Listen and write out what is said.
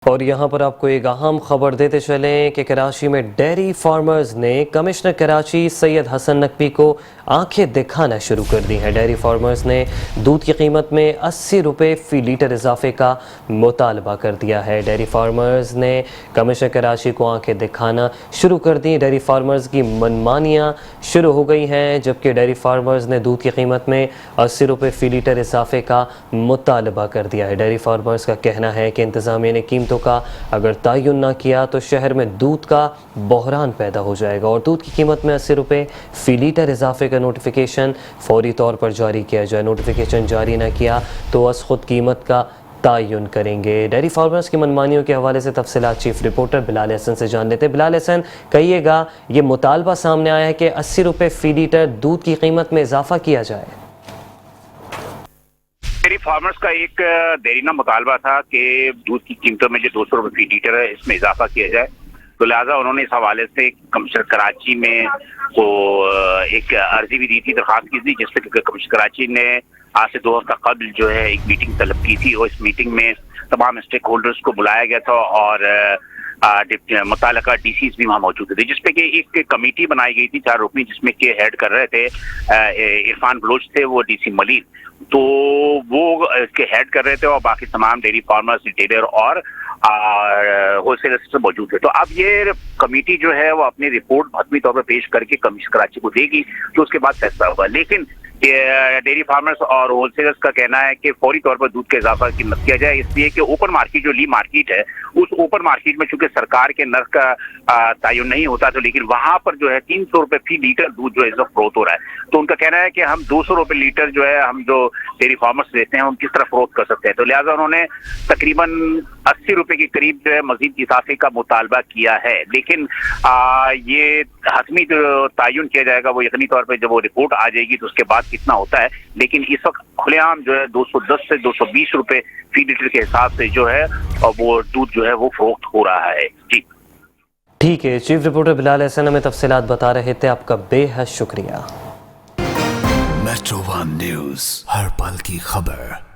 اور یہاں پر آپ کو ایک اہم خبر دیتے چلیں کہ کراچی میں ڈیری فارمرز نے کمشنر کراچی سید حسن نقوی کو آنکھیں دکھانا شروع کر دی ہیں۔ ڈیری فارمرز نے دودھ کی قیمت میں 80 روپے فی لیٹر اضافے کا مطالبہ کر دیا ہے۔ ڈیری فارمرز نے کمشنر کراچی کو آنکھیں دکھانا شروع کر دی۔ ڈیری فارمرز کی منمانیاں شروع ہو گئی ہیں، جبکہ ڈیری فارمرز نے دودھ کی قیمت میں 80 روپے فی لیٹر اضافے کا مطالبہ کر دیا ہے۔ ڈیری فارمرز کا کہنا ہے کہ انتظامیہ نے قیمتوں کا اگر تعین نہ کیا تو شہر میں دودھ کا بحران پیدا ہو جائے گا اور دودھ کی قیمت میں 80 روپے فی لیٹر اضافے کا نوٹیفیکیشن فوری طور پر جاری کیا جائے۔ نوٹیفیکیشن جاری نہ کیا تو از خود قیمت کا تعین کریں گے۔ ڈیری فارمرز کی منمانیوں کے حوالے سے تفصیلات چیف رپورٹر بلال احسن سے جان لیتے ہیں۔ بلال احسن، کہیے گا یہ مطالبہ سامنے آیا ہے کہ 80 روپے فی لیٹر دودھ کی قیمت میں اضافہ کیا جائے۔ ڈیری فارمرز کا ایک دیرینہ مطالبہ تھا کہ دودھ کی قیمتوں میں جو 200 روپے فی لیٹر ہے اس میں اضافہ کیا جائے، تو لہٰذا انہوں نے اس حوالے سے کمشنر کراچی میں کو ایک عرضی بھی دی تھی، درخواست کی تھی، جس سے کہ کمشنر کراچی نے آج سے 2 ہفتہ قبل جو ہے ایک میٹنگ طلب کی تھی اور اس میٹنگ میں تمام اسٹیک ہولڈرز کو بلایا گیا تھا اور متعلقہ ڈی سیز بھی وہاں موجود تھے، جس پہ کہ ایک کمیٹی بنائی گئی تھی 4 رکنی، جس میں کہ ہیڈ کر رہے تھے عرفان بلوچ تھے، وہ ڈی سی ملین، تو وہ اس کے ہیڈ کر رہے تھے اور باقی تمام ڈیری فارمرز، ریٹیلر اور ہول سیلر موجود تھے۔ تو اب یہ کمیٹی جو ہے وہ اپنی رپورٹ حتمی طور پر پیش کر کے کمشنر کراچی کو دے گی، تو اس کے بعد فیصلہ ہوگا۔ لیکن ڈیری فارمرز اور ہول سیلرز کا کہنا ہے کہ فوری طور پر دودھ کے اضافہ قیمت کیا جائے، اس لیے کہ اوپن مارکیٹ جو لی مارکیٹ ہے، اس اوپن مارکیٹ میں چونکہ سرکار کے نرخ کا تعین نہیں ہوتا، تو لیکن وہاں پر جو ہے 300 روپے فی لیٹر دودھ جو ہے اس وقت فروخت ہو رہا ہے، تو ان کا کہنا ہے کہ ہم 200 روپے لیٹر جو ہے ہم جو ڈیری فارمرز دیتے ہیں ہم کس طرح فروخت کر سکتے ہیں، تو لہٰذا انہوں نے تقریباً 80 روپے کے قریب جو ہے مزید اضافے کا مطالبہ کیا ہے۔ لیکن یہ حتمی جو تعین کیا جائے گا وہ یقینی طور پہ جب وہ رپورٹ آ جائے گی تو اس کے بعد کتنا ہوتا ہے، لیکن اس وقت کھلے عام جو ہے 210 سے 220 روپے فی لیٹر کے حساب سے جو ہے وہ دودھ جو ہے وہ فروخت ہو رہا ہے۔ جی ٹھیک ہے، چیف رپورٹر بلال احسن ہمیں تفصیلات بتا رہے تھے، آپ کا بے حد شکریہ۔ میٹرو ون نیوز، ہر پل کی خبر۔